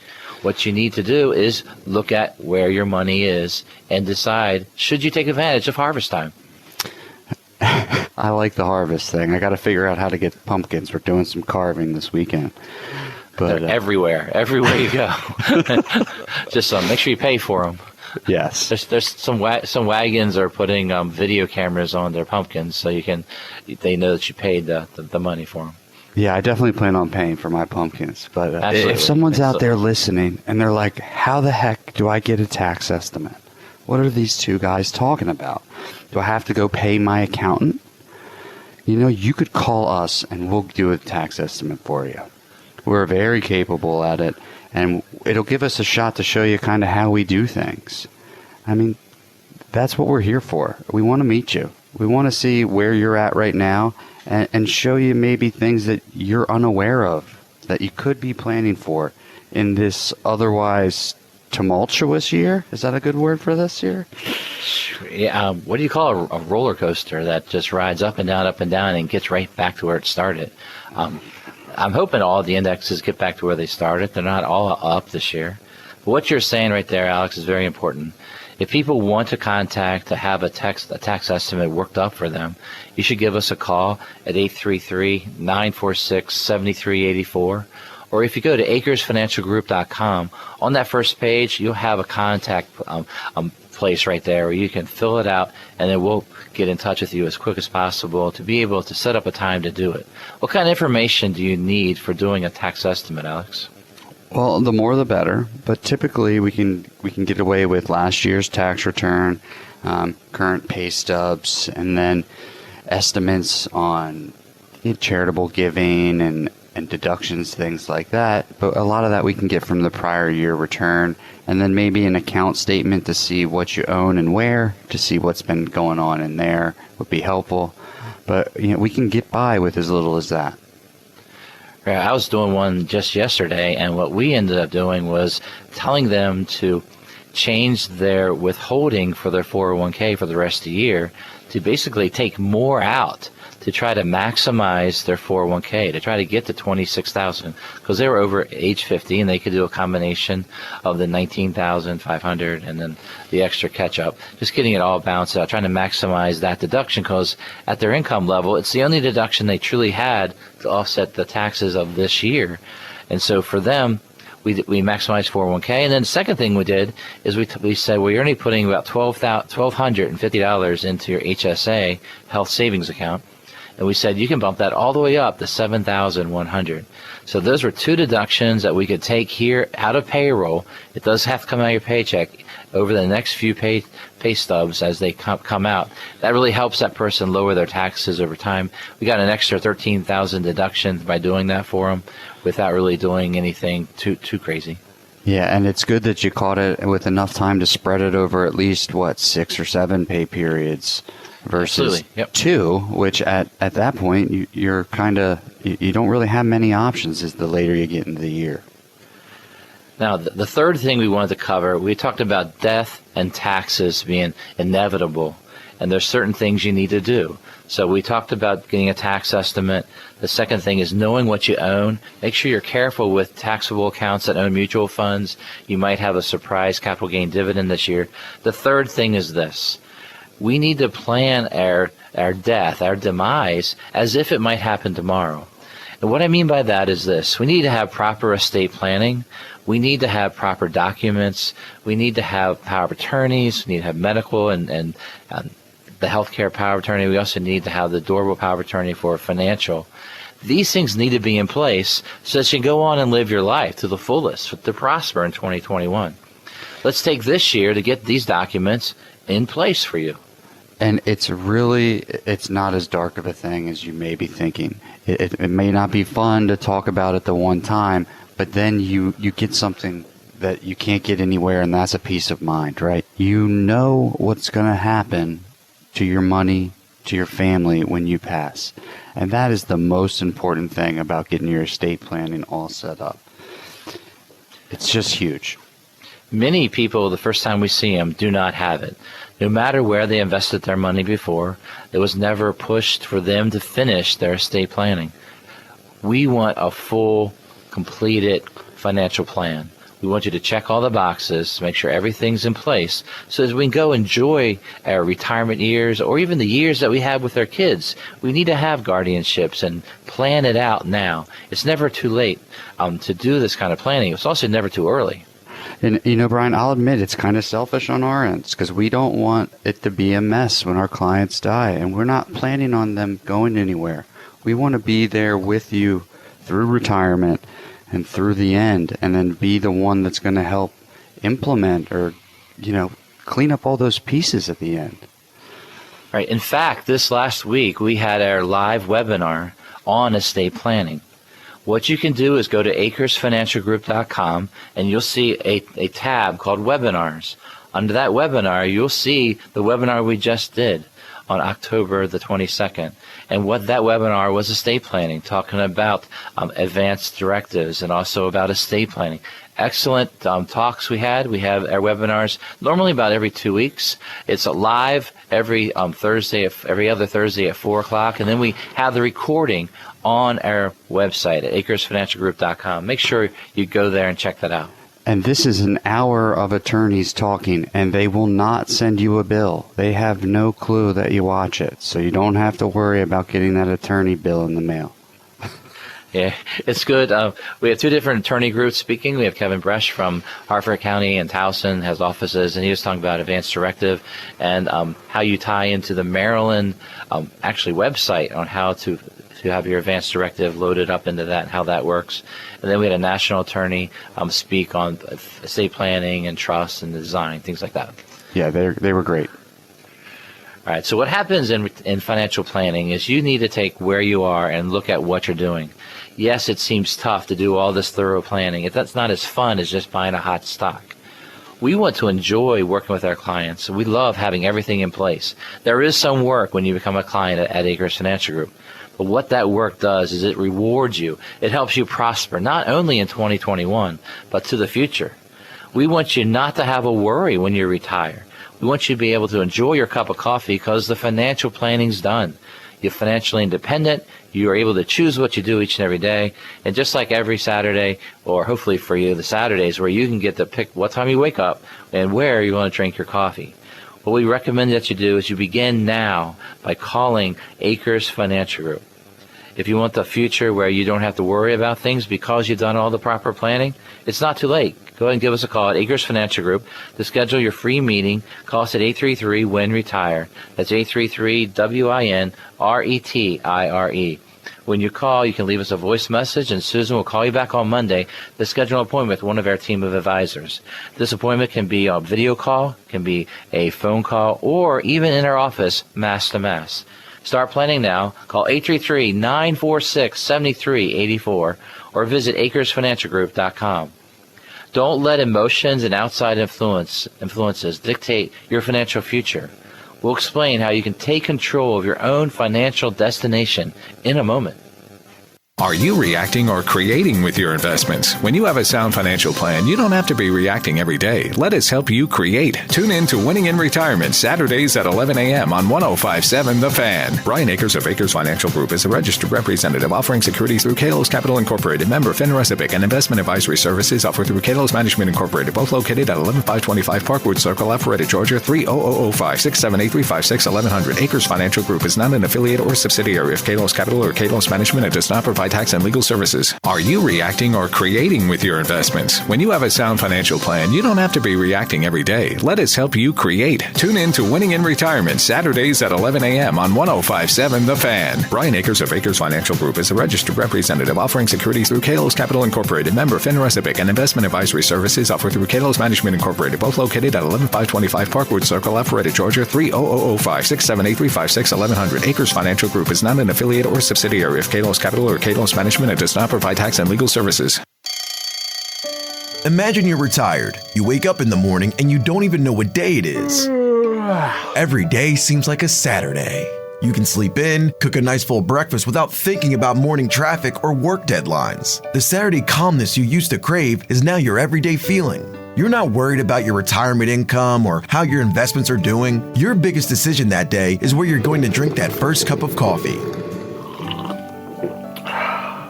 Speaker 3: What you need to do is look at where your money is and decide, should you take advantage of harvest time?
Speaker 4: I like the harvest thing. I got to figure out how to get pumpkins. We're doing some carving this weekend. But
Speaker 3: they're everywhere you go. Just make sure you pay for them.
Speaker 4: Yes.
Speaker 3: There's some wagons are putting video cameras on their pumpkins, so they know that you paid the money for them.
Speaker 4: Yeah, I definitely plan on paying for my pumpkins. But
Speaker 3: Absolutely.
Speaker 4: If someone's out there listening and they're like, how the heck do I get a tax estimate? What are these two guys talking about? Do I have to go pay my accountant? You could call us and we'll do a tax estimate for you. We're very capable at it, and it'll give us a shot to show you kind of how we do things. I mean, that's what we're here for. We want to meet you. We want to see where you're at right now and show you maybe things that you're unaware of that you could be planning for in this otherwise tumultuous year. Is that a good word for this year?
Speaker 3: Yeah, what do you call a roller coaster that just rides up and down and gets right back to where it started? I'm hoping all the indexes get back to where they started. They're not all up this year. But what you're saying right there, Alex, is very important. If people want to have a tax estimate worked up for them, you should give us a call at 833-946-7384. Or if you go to acresfinancialgroup.com, on that first page, you'll have a contact place right there where you can fill it out, and then we'll get in touch with you as quick as possible to be able to set up a time to do it. What kind of information do you need for doing a tax estimate, Alex?
Speaker 4: Well, the more the better, but typically we can get away with last year's tax return, current pay stubs, and then estimates on charitable giving and deductions, things like that. But a lot of that we can get from the prior year return, and then maybe an account statement to see what you own and where, to see what's been going on in there would be helpful. But we can get by with as little as that.
Speaker 3: Yeah, I was doing one just yesterday, and what we ended up doing was telling them to change their withholding for their 401k for the rest of the year to basically take more out to try to maximize their 401k, to try to get to $26,000, because they were over age 50 and they could do a combination of the $19,500 and then the extra catch-up, just getting it all balanced out, trying to maximize that deduction, because at their income level, it's the only deduction they truly had to offset the taxes of this year. And so for them, we maximized 401k. And then the second thing we did is we said, well, you're only putting about $1,250 into your HSA, health savings account. And we said you can bump that all the way up to $7,100. So those were two deductions that we could take here out of payroll. It does have to come out of your paycheck over the next few pay stubs as they come out. That really helps that person lower their taxes over time. We got an extra $13,000 deduction by doing that for them without really doing anything too crazy.
Speaker 4: Yeah, and it's good that you caught it with enough time to spread it over at least, 6 or 7 pay periods versus two, which at that point, you're kind of, you don't really have many options as the later you get into the year.
Speaker 3: Now, the third thing we wanted to cover, we talked about death and taxes being inevitable, and there's certain things you need to do. So we talked about getting a tax estimate. The second thing is knowing what you own. Make sure you're careful with taxable accounts that own mutual funds. You might have a surprise capital gain dividend this year. The third thing is this. We need to plan our death, our demise, as if it might happen tomorrow. And what I mean by that is this. We need to have proper estate planning. We need to have proper documents. We need to have power of attorneys. We need to have medical and the healthcare power of attorney. We also need to have the durable power of attorney for financial. These things need to be in place so that you can go on and live your life to the fullest, to prosper in 2021. Let's take this year to get these documents in place for you.
Speaker 4: And it's not as dark of a thing as you may be thinking. It may not be fun to talk about it the one time, but then you get something that you can't get anywhere, and that's a peace of mind, right? You know what's going to happen to your money, to your family when you pass. And that is the most important thing about getting your estate planning all set up. It's just huge.
Speaker 3: Many people, the first time we see them, do not have it. No matter where they invested their money before, it was never pushed for them to finish their estate planning. We want a full, completed financial plan. We want you to check all the boxes, make sure everything's in place, so as we can go enjoy our retirement years or even the years that we have with our kids. We need to have guardianships and plan it out now. It's never too late to do this kind of planning. It's also never too early.
Speaker 4: And, Brian, I'll admit it's kind of selfish on our ends because we don't want it to be a mess when our clients die, and we're not planning on them going anywhere. We want to be there with you through retirement and through the end, and then be the one that's going to help implement or, clean up all those pieces at the end.
Speaker 3: Right. In fact, this last week we had our live webinar on estate planning. What you can do is go to acresfinancialgroup.com and you'll see a tab called Webinars. Under that webinar, you'll see the webinar we just did on October the 22nd. And what that webinar was estate planning, talking about advanced directives and also about estate planning. Excellent talks we had. We have our webinars normally about every 2 weeks. It's live every every other Thursday at 4 o'clock. And then we have the recording on our website at acresfinancialgroup.com. Make sure you go there and check that out.
Speaker 4: And this is an hour of attorneys talking, and they will not send you a bill. They have no clue that you watch it, so you don't have to worry about getting that attorney bill in the mail.
Speaker 3: Yeah, it's good. We have two different attorney groups speaking. We have Kevin Bresch from Harford County and Towson has offices, and he was talking about advanced directive and how you tie into the Maryland website on how to have your advanced directive loaded up into that and how that works. And then we had a national attorney speak on estate planning and trust and design, things like that.
Speaker 4: Yeah, they were great.
Speaker 3: All right, so what happens in financial planning is you need to take where you are and look at what you're doing. Yes, it seems tough to do all this thorough planning. That's not as fun as just buying a hot stock. We want to enjoy working with our clients. We love having everything in place. There is some work when you become a client at Acres Financial Group. But what that work does is it rewards you. It helps you prosper, not only in 2021, but to the future. We want you not to have a worry when you retire. We want you to be able to enjoy your cup of coffee because the financial planning's done. You're financially independent. You are able to choose what you do each and every day. And just like every Saturday, or hopefully for you, the Saturdays where you can get to pick what time you wake up and where you want to drink your coffee. What we recommend that you do is you begin now by calling Acres Financial Group. If you want the future where you don't have to worry about things because you've done all the proper planning, it's not too late. Go ahead and give us a call at Acres Financial Group to schedule your free meeting. Call us at 833-WIN-RETIRE. That's 833-WIN-RETIRE. When you call, you can leave us a voice message, and Susan will call you back on Monday to schedule an appointment with one of our team of advisors. This appointment can be a video call, can be a phone call, or even in our office, mass to mass. Start planning now. Call 833-946-7384 or visit acresfinancialgroup.com. Don't let emotions and outside influences dictate your financial future. We'll explain how you can take control of your own financial destination in a moment.
Speaker 2: Are you reacting or creating with your investments? When you have a sound financial plan, you don't have to be reacting every day. Let us help you create. Tune in to Winning in Retirement Saturdays at 11 a.m. on 105.7 The Fan. Brian Akers of Akers Financial Group is a registered representative offering securities through Kalos Capital Incorporated, member FINRA SIPC, and investment advisory services offered through Kalos Management Incorporated, both located at 11525 Parkwood Circle, Alpharetta, Georgia, 30005 678 1100. Akers Financial Group is not an affiliate or subsidiary of Kalos Capital or Kalos Management and does not provide tax and legal services. Are you reacting or creating with your investments? When you have a sound financial plan, you don't have to be reacting every day. Let us help you create. Tune in to Winning in Retirement Saturdays at 11 a.m. on 105.7 The Fan. Brian Akers of Akers Financial Group is a registered representative offering securities through Kalos Capital Incorporated, member FINRA SIPC, and investment advisory services offered through Kalos Management Incorporated, both located at 11525 Parkwood Circle, Alpharetta, Georgia, 30005 678 1100. Akers Financial Group is not an affiliate or subsidiary of Kalos Capital or Kalos Management and does not provide tax and legal services.
Speaker 8: Imagine you're retired. You wake up in the morning and you don't even know what day it is. Every day seems like a Saturday. You can sleep in, cook a nice full breakfast without thinking about morning traffic or work deadlines. The Saturday calmness you used to crave is now your everyday feeling. You're not worried about your retirement income or how your investments are doing. Your biggest decision that day is where you're going to drink that first cup of coffee.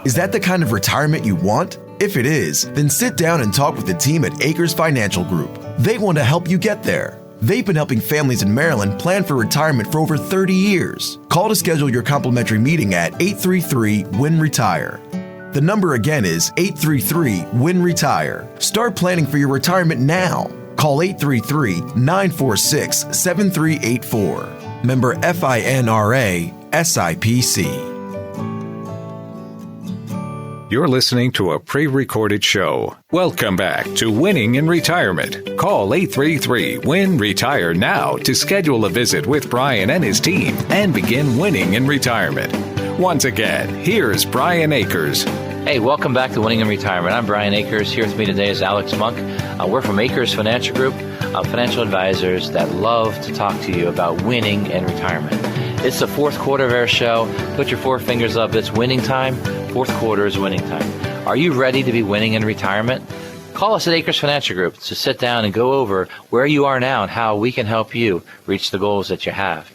Speaker 8: Is that the kind of retirement you want? If it is, then sit down and talk with the team at Acres Financial Group. They want to help you get there. They've been helping families in Maryland plan for retirement for over 30 years. Call to schedule your complimentary meeting at 833-WIN-RETIRE. The number again is 833-WIN-RETIRE. Start planning for your retirement now. Call 833-946-7384. Member FINRA SIPC.
Speaker 2: You're listening to a pre-recorded show. Welcome back to Winning in Retirement. Call 833-WIN-RETIRE now to schedule a visit with Brian and his team and begin winning in retirement. Once again, here's Brian Akers.
Speaker 3: Hey, welcome back to Winning in Retirement. I'm Brian Akers. Here with me today is Alex Monk. We're from Akers Financial Group, financial advisors that love to talk to you about winning in retirement. It's the fourth quarter of our show. Put your four fingers up. It's winning time. Fourth quarter is winning time. Are you ready to be winning in retirement? Call us at Akers Financial Group to sit down and go over where you are now and how we can help you reach the goals that you have.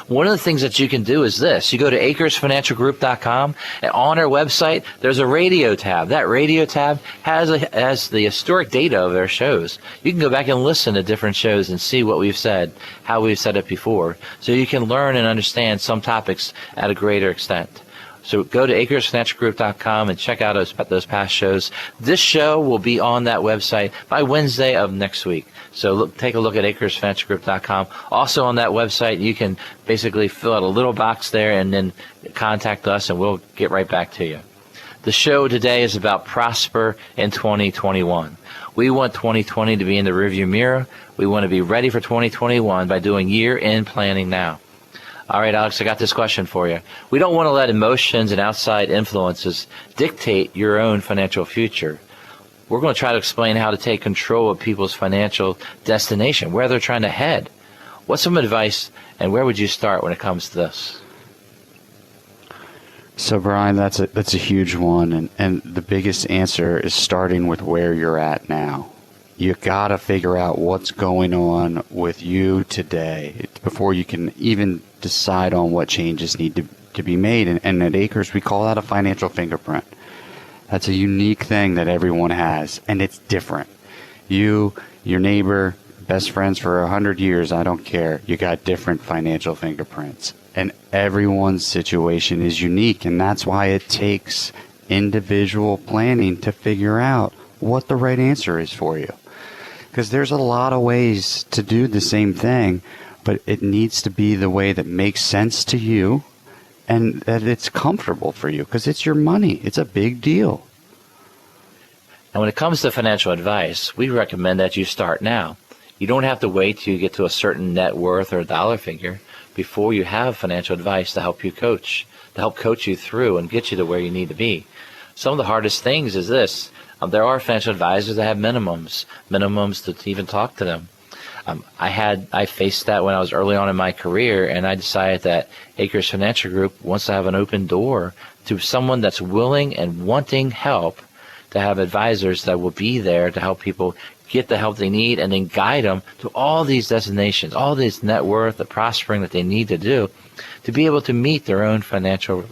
Speaker 3: One of the things that you can do is this. You go to acresfinancialgroup.com, and on our website, there's a radio tab. That radio tab has the historic data of our shows. You can go back and listen to different shows and see what we've said, how we've said it before, so you can learn and understand some topics at a greater extent. So go to acresfinancialgroup.com and check out those past shows. This show will be on that website by Wednesday of next week. So take a look at acresfinancialgroup.com. Also on that website, you can basically fill out a little box there and then contact us, and we'll get right back to you. The show today is about prosper in 2021. We want 2020 to be in the rearview mirror. We want to be ready for 2021 by doing year-end planning now. All right, Alex, I got this question for you. We don't want to let emotions and outside influences dictate your own financial future. We're going to try to explain how to take control of people's financial destination, where they're trying to head. What's some advice, and where would you start when it comes to this?
Speaker 4: So, Brian, that's a huge one, and the biggest answer is starting with where you're at now. You got to figure out what's going on with you today before you can even decide on what changes need to be made. And at Akers, we call that a financial fingerprint. That's a unique thing that everyone has, and it's different. You, your neighbor, best friends for 100 years, I don't care. You got different financial fingerprints. And everyone's situation is unique, and that's why it takes individual planning to figure out what the right answer is for you. Because there's a lot of ways to do the same thing, but it needs to be the way that makes sense to you and that it's comfortable for you, because it's your money. It's a big deal.
Speaker 3: And when it comes to financial advice, we recommend that you start now. You don't have to wait till you get to a certain net worth or dollar figure before you have financial advice to help you coach you through and get you to where you need to be. Some of the hardest things is this. There are financial advisors that have minimums to even talk to them. I faced that when I was early on in my career, and I decided that Akers Financial Group wants to have an open door to someone that's willing and wanting help, to have advisors that will be there to help people get the help they need and then guide them to all these destinations, all this net worth, the prospering that they need to do to be able to meet their own financial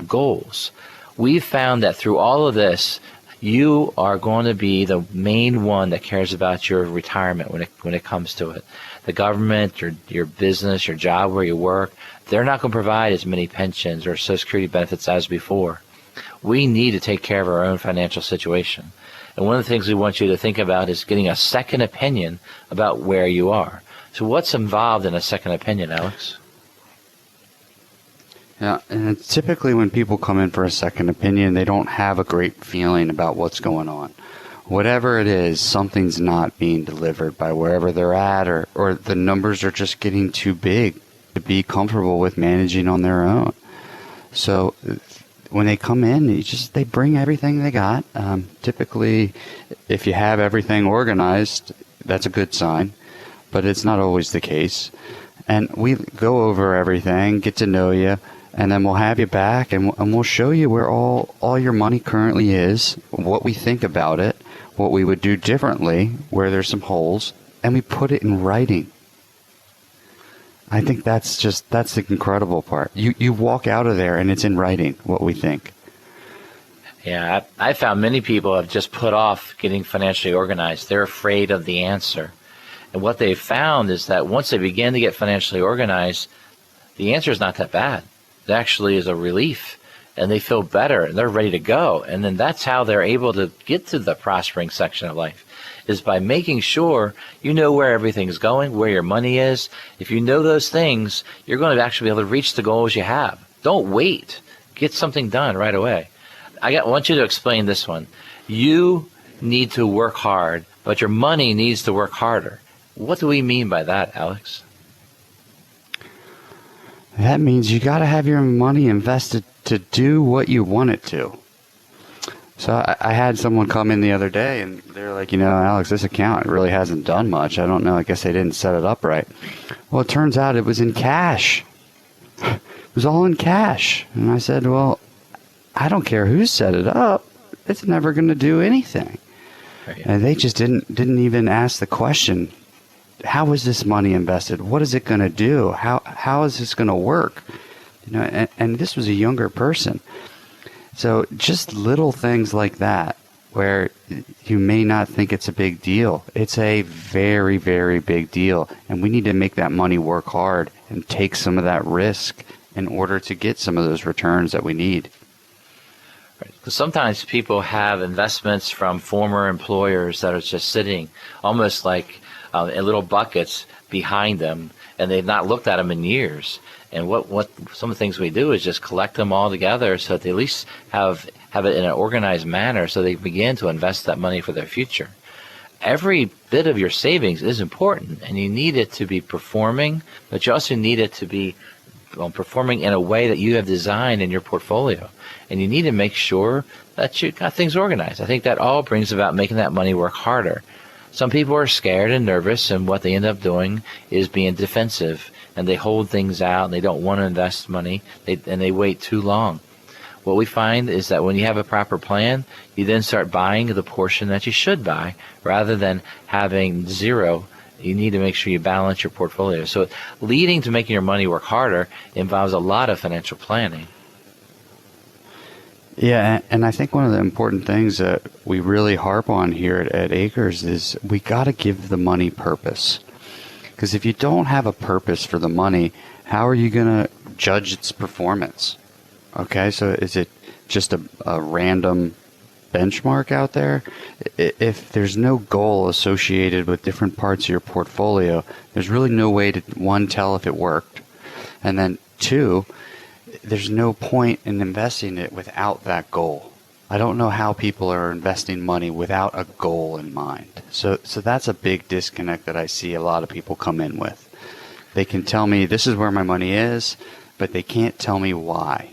Speaker 3: goals. We've found that through all of this, you are going to be the main one that cares about your retirement when it comes to it. The government, your business, your job where you work, they're not going to provide as many pensions or Social Security benefits as before. We need to take care of our own financial situation. And one of the things we want you to think about is getting a second opinion about where you are. So what's involved in a second opinion, Alex?
Speaker 4: Yeah, and typically when people come in for a second opinion, they don't have a great feeling about what's going on. Whatever it is, something's not being delivered by wherever they're at, or the numbers are just getting too big to be comfortable with managing on their own. So when they come in, they bring everything they got. Typically, if you have everything organized, that's a good sign, but it's not always the case. And we go over everything, get to know you, and then we'll have you back, and we'll show you where all your money currently is, what we think about it, what we would do differently, where there's some holes, and we put it in writing. I think that's the incredible part. You walk out of there, and it's in writing, what we think.
Speaker 3: Yeah, I found many people have just put off getting financially organized. They're afraid of the answer. And what they've found is that once they begin to get financially organized, the answer is not that bad. It actually is a relief, and they feel better, and they're ready to go. And then that's how they're able to get to the prospering section of life, is by making sure you know where everything's going, where your money is. If you know those things, you're going to actually be able to reach the goals you have. Don't wait. Get something done right away. I want you to explain this one. You need to work hard, but your money needs to work harder. What do we mean by that, Alex?
Speaker 4: That means you got to have your money invested to do what you want it to. So I had someone come in the other day, and they're like, Alex, this account really hasn't done much. I don't know. I guess they didn't set it up right. Well, it turns out it was in cash. It was all in cash. And I said, well, I don't care who set it up. It's never going to do anything. Right. And they just didn't even ask the question, how is this money invested? What is it going to do? How is this going to work? And this was a younger person. So just little things like that, where you may not think it's a big deal. It's a very, very big deal. And we need to make that money work hard and take some of that risk in order to get some of those returns that we need.
Speaker 3: Right. Because sometimes people have investments from former employers that are just sitting almost like in little buckets behind them, and they've not looked at them in years. And what some of the things we do is just collect them all together so that they at least have it in an organized manner so they begin to invest that money for their future. Every bit of your savings is important, and you need it to be performing, but you also need it to be performing in a way that you have designed in your portfolio. And you need to make sure that you got things organized. I think that all brings about making that money work harder. Some people are scared and nervous, and what they end up doing is being defensive, and they hold things out, and they don't want to invest money, and they wait too long. What we find is that when you have a proper plan, you then start buying the portion that you should buy rather than having zero. You need to make sure you balance your portfolio. So leading to making your money work harder involves a lot of financial planning.
Speaker 4: Yeah, and I think one of the important things that we really harp on here at Acres is we got to give the money purpose. Because if you don't have a purpose for the money, how are you going to judge its performance? Okay, so is it just a random benchmark out there? If there's no goal associated with different parts of your portfolio, there's really no way to, one, tell if it worked, and then two, there's no point in investing it without that goal. I don't know how people are investing money without a goal in mind. So that's a big disconnect that I see a lot of people come in with. They can tell me this is where my money is, but they can't tell me why.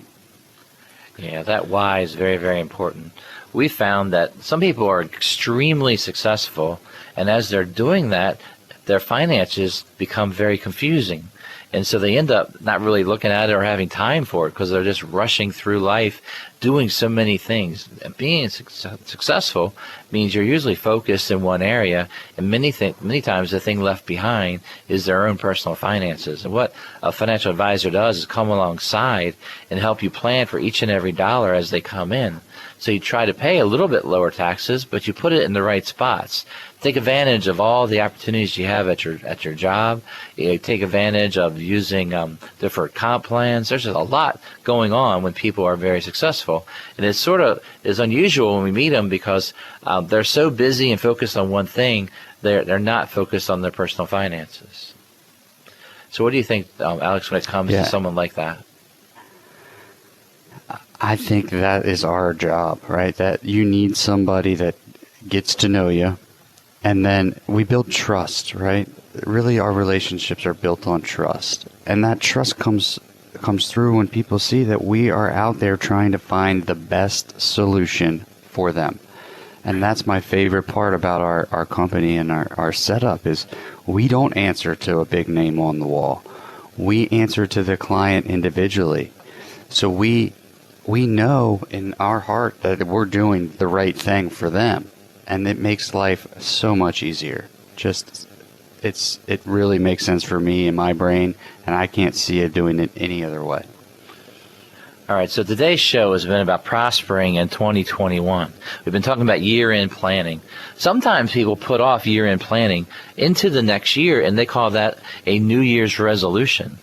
Speaker 3: Yeah, that why is very, very important. We found that some people are extremely successful, and as they're doing that, their finances become very confusing. And so they end up not really looking at it or having time for it because they're just rushing through life, doing so many things. And being successful means you're usually focused in one area, and many times the thing left behind is their own personal finances. And what a financial advisor does is come alongside and help you plan for each and every dollar as they come in. So you try to pay a little bit lower taxes, but you put it in the right spots. Take advantage of all the opportunities you have at your job. You take advantage of using deferred comp plans. There's just a lot going on when people are very successful, and it sort of is unusual when we meet them because they're so busy and focused on one thing. They're not focused on their personal finances. So, what do you think, Alex, when it comes to someone like that?
Speaker 4: I think that is our job, right? That you need somebody that gets to know you. And then we build trust, right? Really, our relationships are built on trust. And that trust comes through when people see that we are out there trying to find the best solution for them. And that's my favorite part about our company and our setup is we don't answer to a big name on the wall. We answer to the client individually. So we know in our heart that we're doing the right thing for them. And it makes life so much easier. It really makes sense for me in my brain, and I can't see it doing it any other way.
Speaker 3: All right, so today's show has been about prospering in 2021. We've been talking about year-end planning. Sometimes people put off year-end planning into the next year, and they call that a New Year's resolution.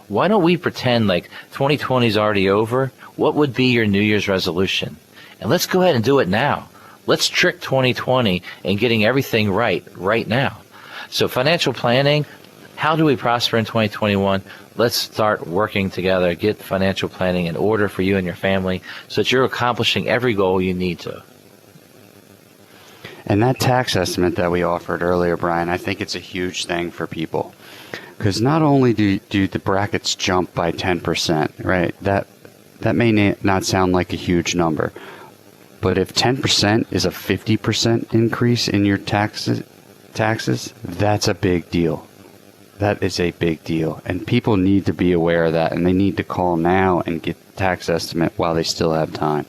Speaker 3: Why don't we pretend like 2020 is already over? What would be your New Year's resolution? And let's go ahead and do it now. Let's trick 2020 and getting everything right now. So financial planning, how do we prosper in 2021? Let's start working together, get financial planning in order for you and your family so that you're accomplishing every goal you need to.
Speaker 4: And that tax estimate that we offered earlier, Brian, I think it's a huge thing for people. Because not only do the brackets jump by 10%, right? That may not sound like a huge number. But if 10% is a 50% increase in your taxes, that's a big deal. That is a big deal. And people need to be aware of that, and they need to call now and get the tax estimate while they still have time.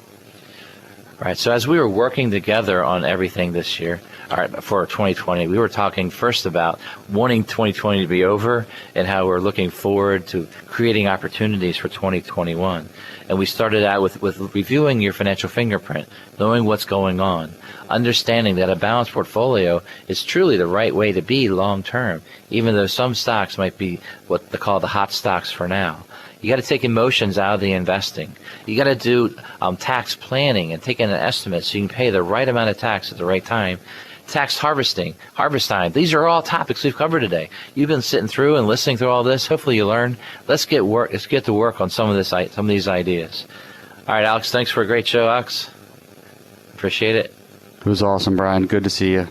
Speaker 3: All right, so as we were working together on everything this year, all right, for 2020, we were talking first about wanting 2020 to be over and how we're looking forward to creating opportunities for 2021. And we started out with reviewing your financial fingerprint, knowing what's going on, understanding that a balanced portfolio is truly the right way to be long term, even though some stocks might be what they call the hot stocks for now. You got to take emotions out of the investing. You got to do tax planning and take in an estimate so you can pay the right amount of tax at the right time. Tax harvest time. These are all topics we've covered today. You've been sitting through and listening through all this. Hopefully you learned. Let's get to work on some of these ideas. All right, Alex, thanks for a great show, Alex. Appreciate it.
Speaker 4: It was awesome, Brian. Good to see you.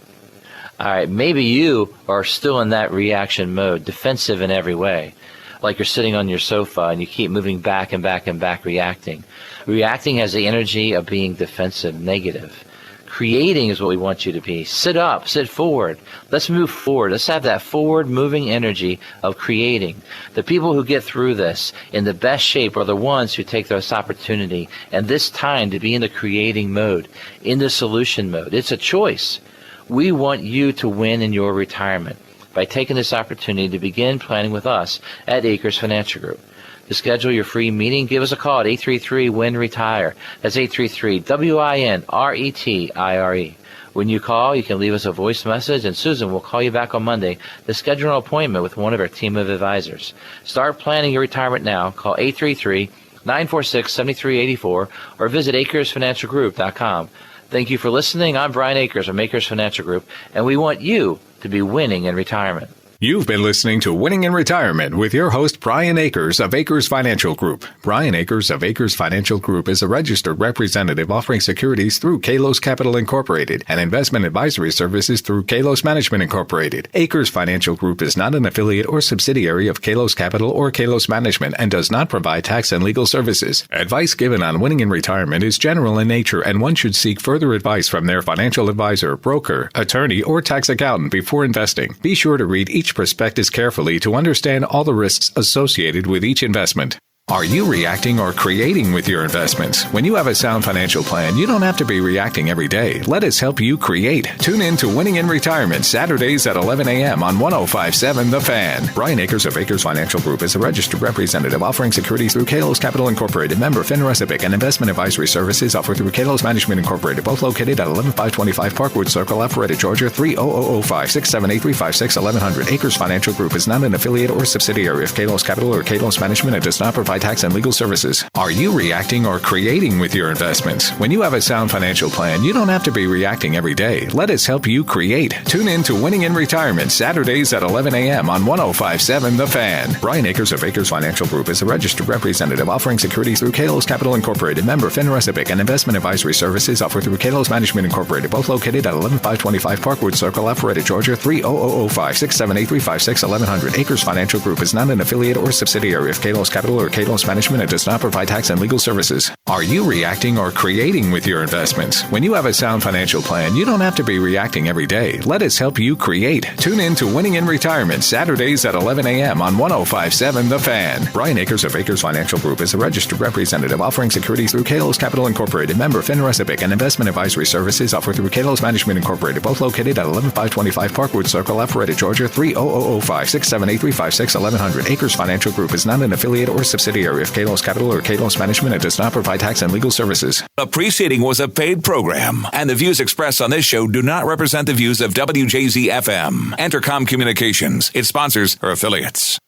Speaker 3: All right, maybe you are still in that reaction mode, defensive in every way. Like you're sitting on your sofa and you keep moving back and back and back, reacting. Reacting has the energy of being defensive, negative. Creating is what we want you to be. Sit up, sit forward. Let's move forward. Let's have that forward moving energy of creating. The people who get through this in the best shape are the ones who take this opportunity and this time to be in the creating mode, in the solution mode. It's a choice. We want you to win in your retirement by taking this opportunity to begin planning with us at Acres Financial Group. To schedule your free meeting, give us a call at 833-WIN-RETIRE. That's 833-WIN-RETIRE. When you call, you can leave us a voice message, and Susan will call you back on Monday to schedule an appointment with one of our team of advisors. Start planning your retirement now. Call 833-946-7384 or visit acresfinancialgroup.com. Thank you for listening. I'm Brian Akers from Akers Financial Group, and we want you to be winning in retirement.
Speaker 2: You've been listening to Winning in Retirement with your host, Brian Akers of Akers Financial Group. Brian Akers of Akers Financial Group is a registered representative offering securities through Kalos Capital Incorporated and investment advisory services through Kalos Management Incorporated. Akers Financial Group is not an affiliate or subsidiary of Kalos Capital or Kalos Management and does not provide tax and legal services. Advice given on Winning in Retirement is general in nature, and one should seek further advice from their financial advisor, broker, attorney, or tax accountant before investing. Be sure to read each prospectus carefully to understand all the risks associated with each investment. Are you reacting or creating with your investments? When you have a sound financial plan, you don't have to be reacting every day. Let us help you create. Tune in to Winning in Retirement Saturdays at 11 a.m. on 105.7 The Fan. Brian Akers of Akers Financial Group is a registered representative offering securities through Kalos Capital Incorporated, member FINRA SIPC, and investment advisory services offered through Kalos Management Incorporated, both located at 11525 Parkwood Circle, Alpharetta, Georgia, 30005 678 1100. Akers Financial Group is not an affiliate or subsidiary of Kalos Capital or Kalos Management and does not provide tax and legal services. Are you reacting or creating with your investments? When you have a sound financial plan, you don't have to be reacting every day. Let us help you create. Tune in to Winning in Retirement Saturdays at 11 a.m. on 105.7 The Fan. Brian Akers of Akers Financial Group is a registered representative offering securities through Kalos Capital Incorporated, member FINRA SIPC, and investment advisory services offered through Kalos Management Incorporated, both located at 11525 Parkwood Circle, Alpharetta, Georgia, 30005 678 1100. Akers Financial Group is not an affiliate or subsidiary of Kalos Capital or Kalos Management and does not provide tax and legal services. Are you reacting or creating with your investments? When you have a sound financial plan, you don't have to be reacting every day. Let us help you create. Tune in to Winning in Retirement, Saturdays at 11 a.m. on 105.7 The Fan. Brian Akers of Akers Financial Group is a registered representative offering securities through Kalos Capital Incorporated, member FINRA SIPC, and investment advisory services offered through Kalos Management Incorporated, both located at 11525 Parkwood Circle, Alpharetta, Georgia, 30005 678 1100. Akers Financial Group is not an affiliate or subsidiary of Kalos Capital or Kalos Management and does not provide tax and legal services.
Speaker 1: The preceding was a paid program, and the views expressed on this show do not represent the views of WJZ-FM, Entercom Communications, its sponsors, or affiliates.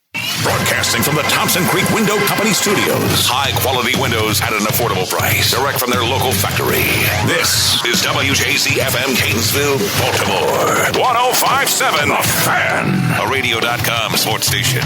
Speaker 1: Broadcasting from the Thompson Creek Window Company studios. High-quality windows at an affordable price. Direct from their local factory. This is WJZ-FM Catonsville, Baltimore. 105.7 The Fan. A radio.com sports station.